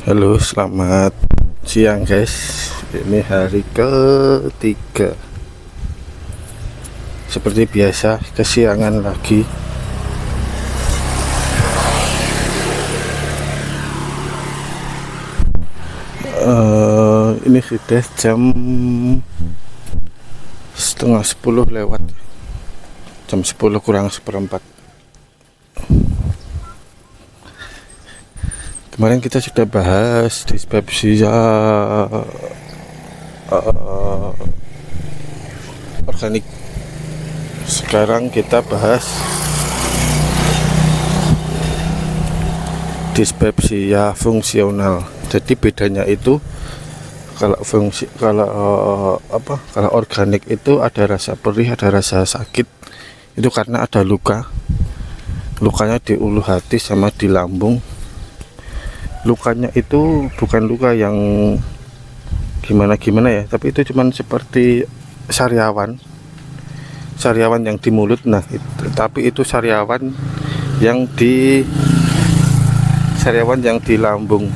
Halo, selamat siang guys. Ini hari ketiga. Seperti biasa, kesiangan lagi. Ini sudah jam setengah 10 lewat. Jam 10 kurang seperempat. Kemarin kita sudah bahas dispepsia organik. Sekarang kita bahas dispepsia fungsional. Jadi bedanya itu kalau organik itu ada rasa perih, ada rasa sakit. Itu karena ada luka. Lukanya di ulu hati sama di lambung. Lukanya itu bukan luka yang gimana ya, tapi itu cuman seperti sariawan yang di mulut. Nah tapi itu sariawan yang di lambung.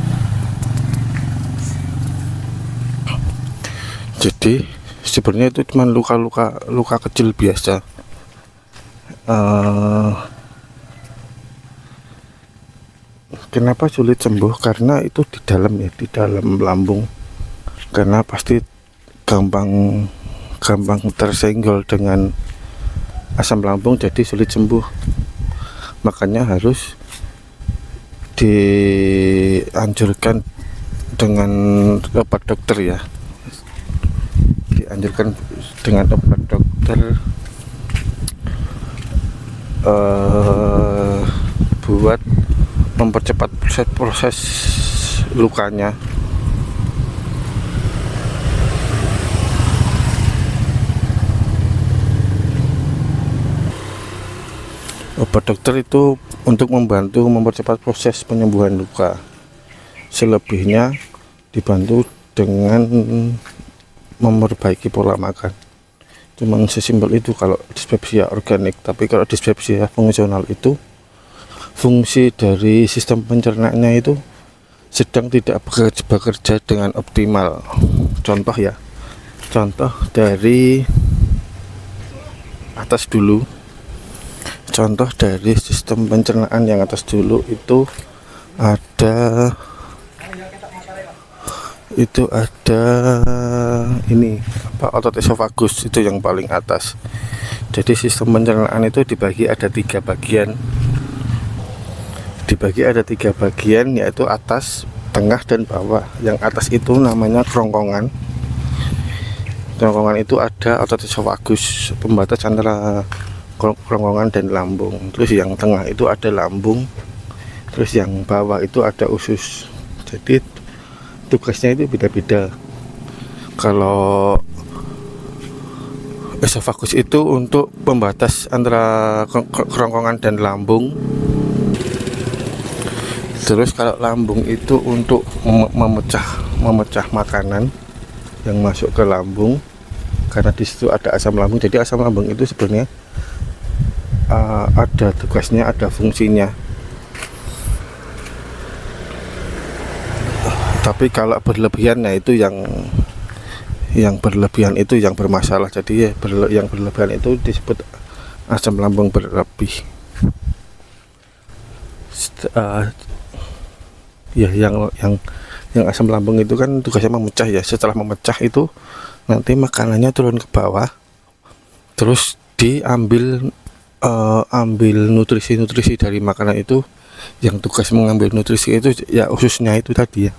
Jadi sebenarnya itu cuman luka kecil biasa. Kenapa sulit sembuh? Karena itu di dalam lambung. Karena pasti gampang tersenggol dengan asam lambung, jadi sulit sembuh. Makanya harus dianjurkan dengan obat dokter ya. Dianjurkan dengan obat dokter buat mempercepat proses lukanya. Obat dokter itu untuk membantu mempercepat proses penyembuhan luka. Selebihnya dibantu dengan memperbaiki pola makan. Cuman sesimpel itu kalau dispepsia organik. Tapi kalau dispepsia fungsional itu fungsi dari sistem pencernaannya itu sedang tidak bekerja dengan optimal. Contoh dari atas dulu. Contoh dari sistem pencernaan yang atas dulu itu ada otot esofagus, itu yang paling atas. Jadi sistem pencernaan itu dibagi ada tiga bagian, yaitu atas, tengah, dan bawah. Yang atas itu namanya kerongkongan. Kerongkongan itu ada otot esofagus, pembatas antara kerongkongan dan lambung. Terus yang tengah itu ada lambung. Terus yang bawah itu ada usus. Jadi tugasnya itu beda-beda. Kalau esofagus itu untuk pembatas antara kerongkongan dan lambung. Terus kalau lambung itu untuk memecah makanan yang masuk ke lambung, karena di situ ada asam lambung. Jadi asam lambung itu sebenarnya ada tugasnya, ada fungsinya. Tapi kalau berlebihan, nah itu yang berlebihan itu yang bermasalah. Jadi yang berlebihan itu disebut asam lambung berlebih. Yang asam lambung itu kan tugasnya memecah ya. Setelah memecah itu nanti makanannya turun ke bawah, terus diambil nutrisi dari makanan itu. Yang tugas mengambil nutrisi itu ya ususnya itu tadi ya.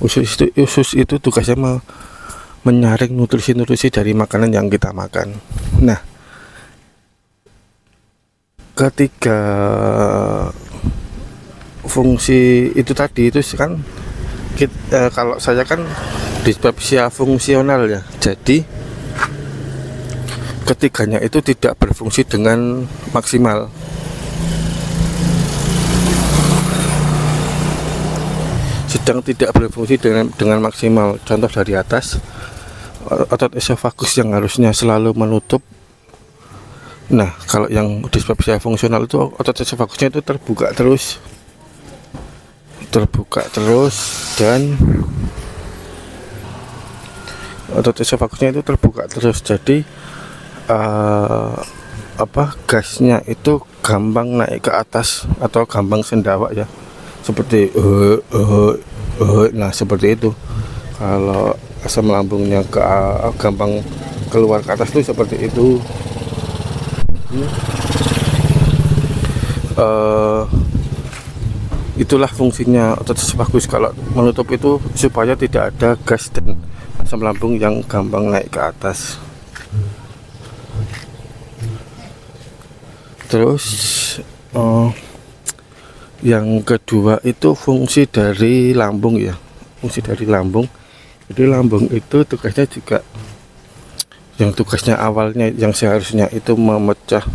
Usus itu tugasnya menyaring nutrisi dari makanan yang kita makan. Nah, ketika fungsi itu tadi itu kan kalau saya kan dispepsia fungsional ya. Jadi ketiganya itu tidak berfungsi dengan maksimal. Sedang tidak berfungsi dengan maksimal. Contoh dari atas, otot esofagus yang harusnya selalu menutup. Nah, kalau yang dispepsia fungsional itu otot esofagusnya itu terbuka terus. terbuka terus, dan otot esofagusnya itu terbuka terus. Jadi gasnya itu gampang naik ke atas atau gampang sendawa ya, seperti nah seperti itu. Kalau asam lambungnya gampang keluar ke atas tuh seperti itu. Itulah fungsinya otot esofagus. Kalau menutup itu supaya tidak ada gas dan asam lambung yang gampang naik ke atas. Terus yang kedua itu fungsi dari lambung ya, fungsi dari lambung. Jadi lambung itu tugasnya juga, yang tugasnya awalnya yang seharusnya itu memecah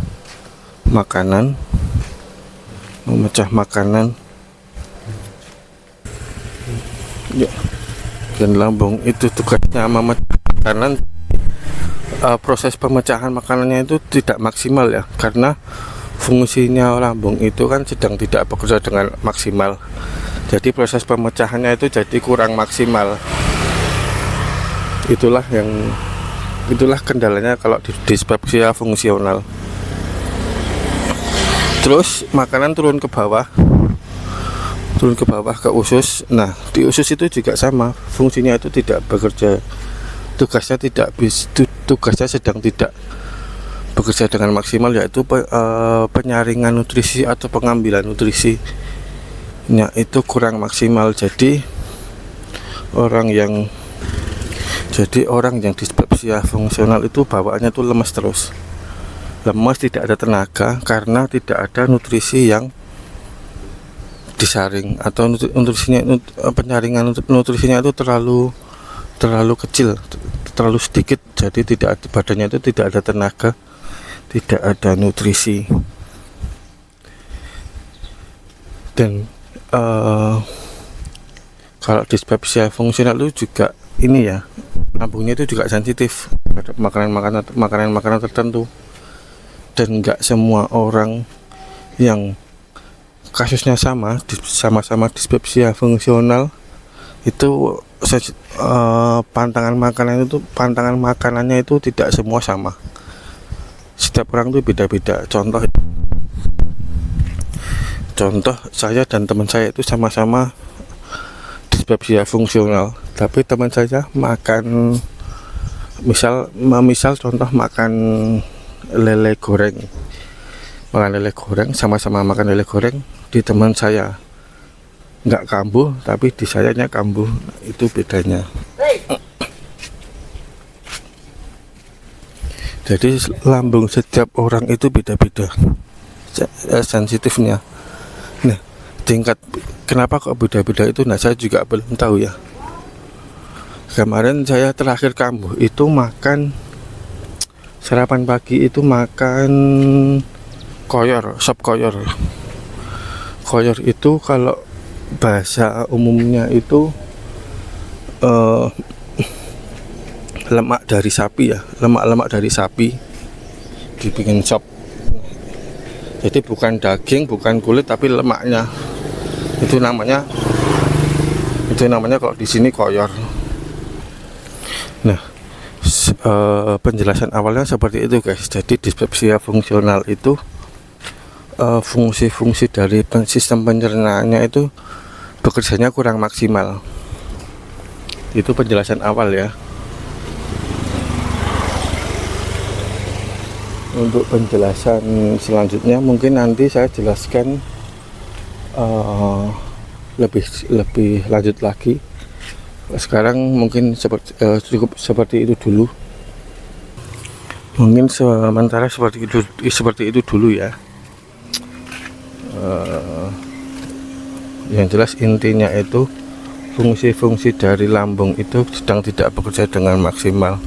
makanan, ya. Dan lambung itu tugasnya memecah makanan. Proses pemecahan makanannya itu tidak maksimal ya, karena fungsinya lambung itu kan sedang tidak bekerja dengan maksimal. Jadi proses pemecahannya itu jadi kurang maksimal. Itulah kendalanya kalau dispepsia fungsional. Terus makanan turun ke bawah ke usus. Nah, di usus itu juga sama, fungsinya itu tidak bekerja, tugasnya sedang tidak bekerja dengan maksimal, yaitu penyaringan nutrisi atau pengambilan nutrisinya itu kurang maksimal. Jadi orang yang dispepsia fungsional itu bawaannya tuh lemes terus, tidak ada tenaga karena tidak ada nutrisi yang disaring, atau penyaringan nutrisinya itu terlalu kecil, terlalu sedikit. Jadi badannya itu tidak ada tenaga, tidak ada nutrisi. Dan kalau dispepsia fungsional itu juga ini ya, lambungnya itu juga sensitif terhadap makanan tertentu. Dan nggak semua orang yang kasusnya sama-sama dispepsia fungsional itu pantangan makanannya itu tidak semua sama. Setiap orang itu beda-beda. Contoh saya dan teman saya itu sama-sama dispepsia fungsional, tapi teman saya makan misal contoh makan lele goreng, sama-sama makan lele goreng, di teman saya nggak kambuh tapi di sayanya kambuh. Itu bedanya. Jadi lambung setiap orang itu beda-beda sensitifnya. Nah, tingkat kenapa kok beda-beda itu, nah saya juga belum tahu ya. Kemarin saya terakhir kambuh itu makan sarapan pagi, itu makan sop koyor. Koyor itu kalau bahasa umumnya itu lemak dari sapi ya, lemak dari sapi dibikin sop. Jadi bukan daging, bukan kulit, tapi lemaknya. Itu namanya kalau di sini koyor. Nah, penjelasan awalnya seperti itu guys. Jadi dispepsia fungsional itu fungsi-fungsi dari sistem pencernaannya itu bekerjanya kurang maksimal. Itu penjelasan awal ya. Untuk penjelasan selanjutnya mungkin nanti saya jelaskan lebih lanjut lagi. Sekarang mungkin cukup seperti itu dulu. Mungkin sementara seperti itu dulu ya. Yang jelas intinya itu fungsi-fungsi dari lambung itu sedang tidak bekerja dengan maksimal.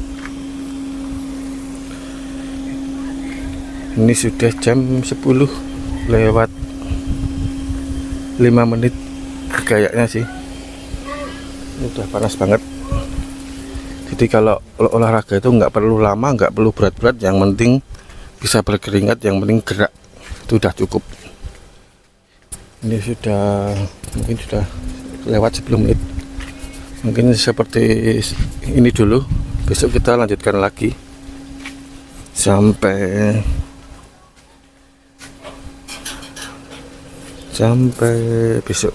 Ini sudah jam 10 lewat 5 menit kayaknya sih. Ini udah panas banget. Jadi kalau olahraga itu nggak perlu lama, nggak perlu berat-berat, yang penting bisa berkeringat, yang penting gerak, itu udah cukup. Ini mungkin sudah lewat 10 menit. Mungkin seperti ini dulu, besok kita lanjutkan lagi sampai besok.